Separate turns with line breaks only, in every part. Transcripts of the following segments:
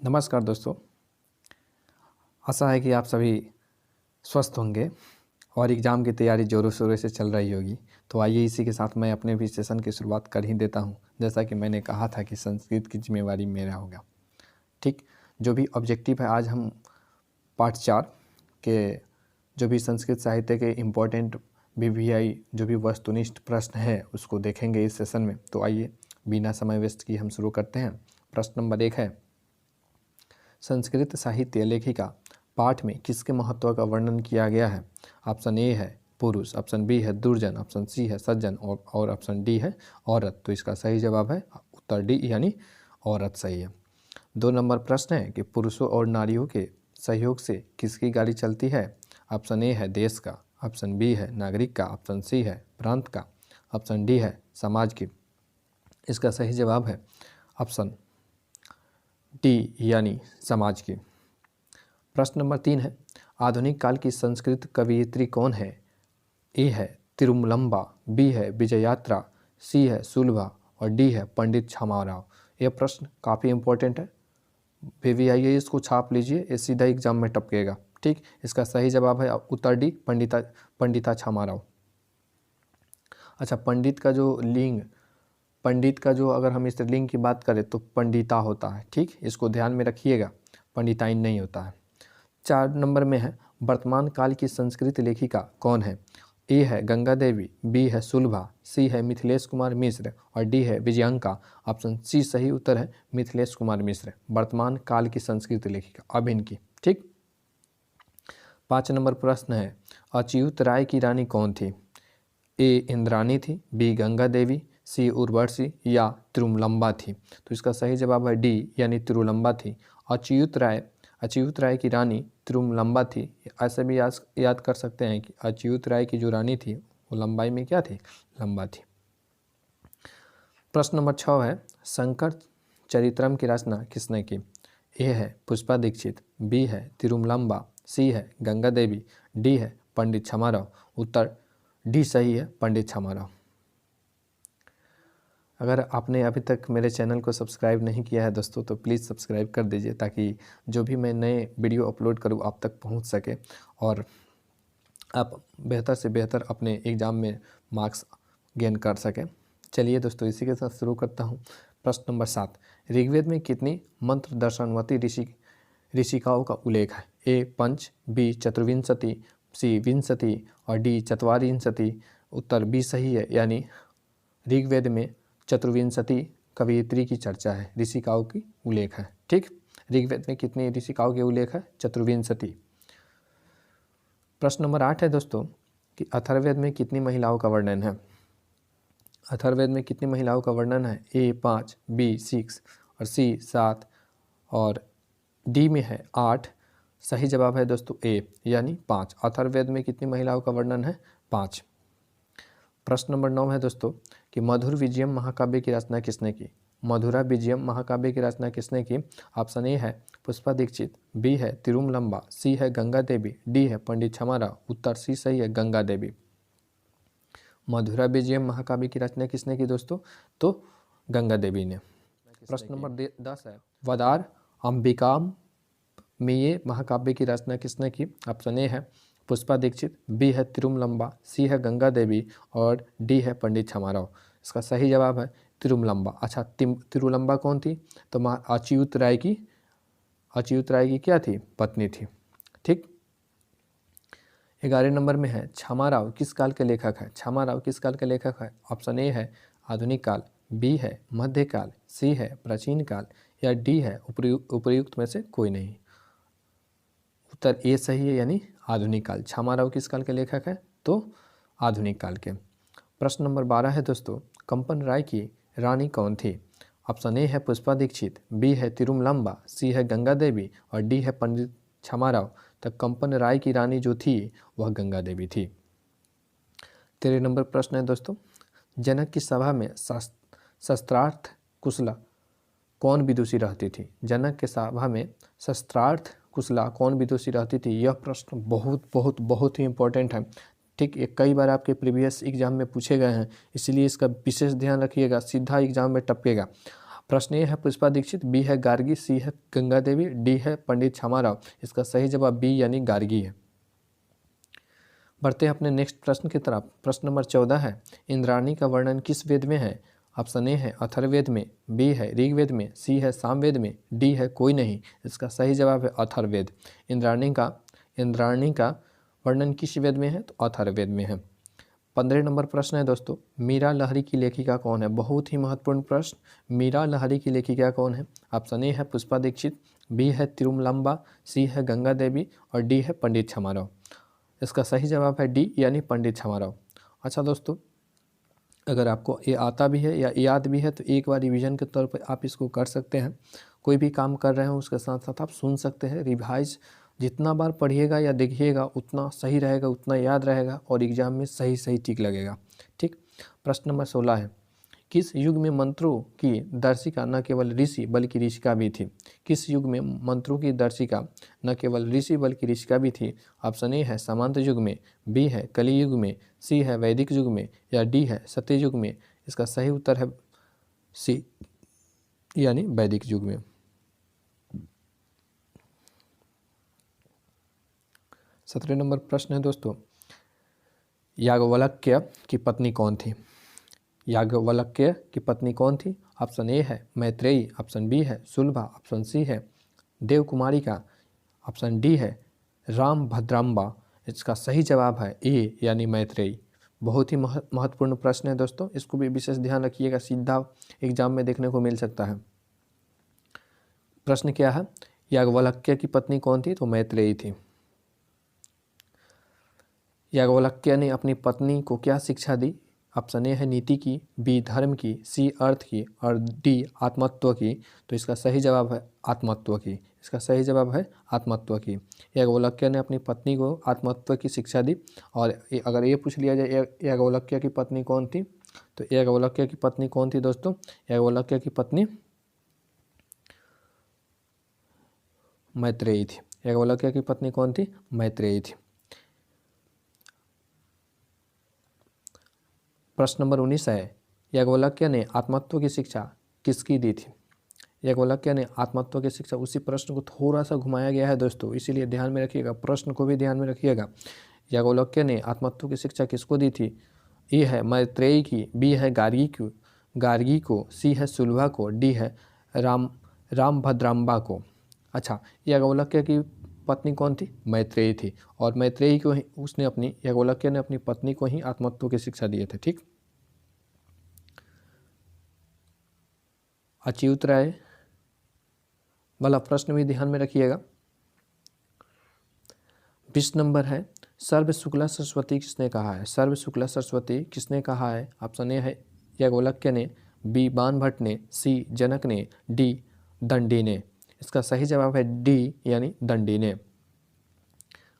नमस्कार दोस्तों। आशा है कि आप सभी स्वस्थ होंगे और एग्ज़ाम की तैयारी ज़ोरों शोरों से चल रही होगी। तो आइए इसी के साथ मैं अपने भी सेशन की शुरुआत कर ही देता हूं। जैसा कि मैंने कहा था कि संस्कृत की जिम्मेवारी मेरा होगा। ठीक, जो भी ऑब्जेक्टिव है, आज हम पार्ट 4 के जो भी संस्कृत साहित्य के इम्पोर्टेंट BVI जो भी वस्तुनिष्ठ प्रश्न है उसको देखेंगे इस सेशन में। तो आइए बिना समय वेस्ट किए हम शुरू करते हैं। प्रश्न नंबर 1 है, संस्कृत साहित्य लेखिका पाठ में किसके महत्व का वर्णन किया गया है? ऑप्शन ए है पुरुष, ऑप्शन बी है दुर्जन, ऑप्शन सी है सज्जन और ऑप्शन डी है औरत। तो इसका सही जवाब है उत्तर डी यानी औरत सही है। 2 नंबर प्रश्न है कि पुरुषों और नारियों के सहयोग से किसकी गाड़ी चलती है? ऑप्शन ए है देश का, ऑप्शन बी है नागरिक का, ऑप्शन सी है प्रांत का, ऑप्शन डी है समाज की। इसका सही जवाब है ऑप्शन डी यानी समाज की। प्रश्न नंबर 3 है, आधुनिक काल की संस्कृत कवयित्री कौन है? ए है तिरुमलंबा, बी है विजयात्रा, सी है सुलभा और डी है पंडित छमाराव। यह प्रश्न काफ़ी इंपॉर्टेंट है, BVI इसको छाप लीजिए, ये सीधा एग्जाम में टपकेगा। ठीक, इसका सही जवाब है उत्तर डी पंडिता छमाराव। अच्छा, पंडित का जो लिंग, पंडित का जो अगर हम स्त्रीलिंग की बात करें तो पंडिता होता है। ठीक, इसको ध्यान में रखिएगा, पंडिताइन नहीं होता है। 4 नंबर में है, वर्तमान काल की संस्कृत लेखिका कौन है? ए है गंगा देवी, बी है सुलभा, सी है मिथिलेश कुमार मिश्र और डी है विजयांका। ऑप्शन सी सही उत्तर है मिथिलेश कुमार मिश्र, वर्तमान काल की संस्कृत लेखिका अभिन्न की। ठीक, 5 नंबर प्रश्न है, अच्युत राय की रानी कौन थी? ए इंद्राणी थी, बी गंगा देवी, सी उर्वशी या तिरुमलंबा थी। तो इसका सही जवाब है डी यानी तिरुलंबा थी। अच्युत राय की रानी तिरुमलंबा थी। ऐसे भी याद कर सकते हैं कि अच्युत राय की जो रानी थी वो लंबाई में क्या थी? लंबा थी। प्रश्न नंबर 6 है, शंकर चरित्रम की रचना किसने की? ए है पुष्पा दीक्षित, बी है तिरुमलंबा, सी है गंगा देवी, डी है पंडित छमाराव। उत्तर डी सही है पंडित छमाराव। अगर आपने अभी तक मेरे चैनल को सब्सक्राइब नहीं किया है दोस्तों तो प्लीज़ सब्सक्राइब कर दीजिए, ताकि जो भी मैं नए वीडियो अपलोड करूँ आप तक पहुंच सके और आप बेहतर से बेहतर अपने एग्ज़ाम में मार्क्स गेन कर सकें। चलिए दोस्तों, इसी के साथ शुरू करता हूं। प्रश्न नंबर 7, ऋग्वेद में कितनी मंत्र दर्शनवती ऋषिकाओं का उल्लेख है? ए पंच, बी चतुर्विंशति, सी विंशति और डी चत्वारिंशति। उत्तर बी सही है, यानी ऋग्वेद में चतुर्विंशति कवयित्री की चर्चा है, ऋषिकाओं की उल्लेख है। ठीक, ऋग्वेद में कितनी ऋषिकाओं के उल्लेख है? चतुर्विंशति। प्रश्न नंबर 8 है दोस्तों कि अथर्ववेद में कितनी महिलाओं का वर्णन है? अथर्ववेद में कितनी महिलाओं का वर्णन है? ए 5, बी 6 और सी 7 और डी में है 8। सही जवाब है दोस्तों ए यानी 5। अथर्ववेद में कितनी महिलाओं का वर्णन है? 5। प्रश्न नंबर 9 है दोस्तों कि मधुर विजयम महाकाव्य की रचना किसने की? मधुरा विजयम महाकाव्य की रचना किसने की? ऑप्शन ए है पुष्पा दीक्षित, बी है तिरुमलंबा, सी है गंगा देवी, डी है पंडित छमाराव। उत्तर सी सही है गंगा देवी। मधुरा विजयम महाकाव्य की रचना किसने की दोस्तों? तो गंगा देवी ने। प्रश्न नंबर 10 है, वदार अंबिकाम में ये महाकाव्य की रचना किसने की? ऑप्शन ए है पुष्पा दीक्षित, बी है तिरुमलंबा, सी है गंगा देवी और डी है पंडित छमाराव। इसका सही जवाब है तिरुमलंबा। अच्छा, तिरुलंबा कौन थी? तो अच्युत राय की क्या थी? पत्नी थी। ठीक, 11 नंबर में है, छमाराव किस काल के लेखक है? छमाराव किस काल के लेखक है? ऑप्शन ए है आधुनिक काल, बी है मध्यकाल, सी है प्राचीन काल या डी है उपर्युक्त में से कोई नहीं। उत्तर ए सही है यानी आधुनिक काल। छमाराव किस काल के लेखक है? तो आधुनिक काल के। प्रश्न नंबर 12 है दोस्तों, कंपन राय की रानी कौन थी? ऑप्शन ए है पुष्पा दीक्षित, बी है तिरुमलंबा, सी है गंगा देवी और डी है पंडित छमाराव। तो कंपन राय की रानी जो थी वह गंगा देवी थी। 13 नंबर प्रश्न है दोस्तों, जनक की सभा में शस्त्रार्थ कुशला कौन विदुषी रहती थी? जनक के सभा में शस्त्रार्थ कुशला कौन विदुषी रहती थी? यह प्रश्न बहुत बहुत बहुत ही इंपॉर्टेंट है। ठीक, ये कई बार आपके प्रीवियस एग्जाम में पूछे गए हैं, इसलिए इसका विशेष ध्यान रखिएगा, सीधा एग्जाम में टपकेगा। प्रश्न ए है पुष्पा दीक्षित, बी है गार्गी, सी है गंगा देवी, डी है पंडित छमाराव। इसका सही जवाब बी यानी गार्गी है। बढ़ते हैं अपने नेक्स्ट प्रश्न की तरफ। प्रश्न नंबर 14 है, इंद्राणी का वर्णन किस वेद में है? ऑप्शन ए है अथर्ववेद में, बी है ऋग्वेद में, सी है सामवेद में, डी है कोई नहीं। इसका सही जवाब है अथर्ववेद। इंद्राणी का वर्णन किस वेद में है? तो अथर्ववेद में है। 15 नंबर प्रश्न है दोस्तों, मीरा लहरी की लेखिका कौन है? बहुत ही महत्वपूर्ण प्रश्न। मीरा लहरी की लेखिका कौन है? ऑप्शन ए है पुष्पा दीक्षित, बी है तिरुमलंबा, सी है गंगा देवी और डी है पंडित छमाराव। इसका सही जवाब है डी यानी पंडित छमाराव। अच्छा दोस्तों, अगर आपको ये आता भी है या याद भी है तो एक बार रिवीजन के तौर पर आप इसको कर सकते हैं। कोई भी काम कर रहे हो उसके साथ साथ आप सुन सकते हैं। रिवाइज जितना बार पढ़िएगा या देखिएगा उतना सही रहेगा, उतना याद रहेगा और एग्जाम में सही सही टिक लगेगा। ठीक। प्रश्न नंबर 16 है, किस युग में मंत्रों की दर्शिका न केवल ऋषि बल्कि ऋषिका भी थी? किस युग में मंत्रों की दर्शिका न केवल ऋषि बल्कि ऋषिका भी थी? ऑप्शन ए है सामंत युग में, बी है कली युग में, सी है वैदिक युग में या डी है सत्य युग में। इसका सही उत्तर है सी यानी वैदिक युग में। 17 नंबर प्रश्न है दोस्तों, याज्ञवल्क्य की पत्नी कौन थी? याज्ञवल्क्य की पत्नी कौन थी? ऑप्शन ए है मैत्रेयी, ऑप्शन बी है सुलभा, ऑप्शन सी है देवकुमारिका, ऑप्शन डी है रामभद्रांबा। इसका सही जवाब है ए यानी मैत्रेयी। बहुत ही महत्वपूर्ण प्रश्न है दोस्तों, इसको भी विशेष ध्यान रखिएगा, सीधा एग्जाम में देखने को मिल सकता है। प्रश्न क्या है? याज्ञवल्क्य की पत्नी कौन थी? तो मैत्रेयी थी। याज्ञवल्क्य ने अपनी पत्नी को क्या शिक्षा दी? ऑप्शन ए है नीति की, बी धर्म की, सी अर्थ की और डी आत्मतत्व की। तो इसका सही जवाब है आत्मतत्व की। इसका सही जवाब है आत्मतत्व की। याज्ञवल्क्य ने अपनी पत्नी को आत्मतत्व की शिक्षा दी। और अगर ये पूछ लिया जाए याज्ञवल्क्य की पत्नी कौन थी, तो याज्ञवल्क्य की पत्नी कौन थी दोस्तों? याज्ञवल्क्य की पत्नी मैत्रेयी थी। याज्ञवल्क्य की पत्नी कौन थी? मैत्रेयी थी। प्रश्न नंबर 19 है, याज्ञवल्क्य ने आत्मतत्व की शिक्षा किसकी दी थी? याज्ञवल्क्य ने आत्मतत्व की शिक्षा, उसी प्रश्न को थोड़ा सा घुमाया गया है दोस्तों, इसीलिए ध्यान में रखिएगा, प्रश्न को भी ध्यान में रखिएगा। याज्ञवल्क्य ने आत्मतत्व की शिक्षा किसको दी थी? ए है मैत्रेयी की, बी है गार्गी को, सी है सुलभा को, डी है रामभद्रांबा को। अच्छा, याज्ञवल्क्य की पत्नी कौन थी? मैत्रेयी थी। और मैत्रेयी को ही याज्ञवल्क्य ने अपनी पत्नी को ही आत्मतत्व की शिक्षा दिए थे। ठीक। अच्युत राय वाला प्रश्न भी ध्यान में रखिएगा। 20 नंबर है, सर्व शुक्ला सरस्वती किसने कहा है? सर्व शुक्ला सरस्वती किसने कहा है? ऑप्शन ए है याज्ञवल्क्य ने, बी बाणभट्ट ने, सी जनक ने, डी दंडी ने। इसका सही जवाब है डी यानी दंडी ने।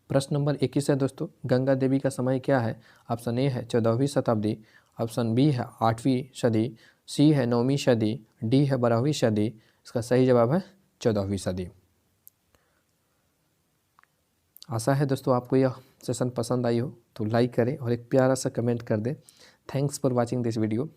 प्रश्न नंबर 21 है दोस्तों, गंगा देवी का समय क्या है? ऑप्शन ए है 14वीं शताब्दी, ऑप्शन बी है 8वीं सदी, सी है 9वीं सदी, डी है 12वीं सदी। इसका सही जवाब है 14वीं सदी। आशा है दोस्तों आपको यह सेशन पसंद आई हो तो लाइक करें और एक प्यारा सा कमेंट कर दें। Thanks for watching this video.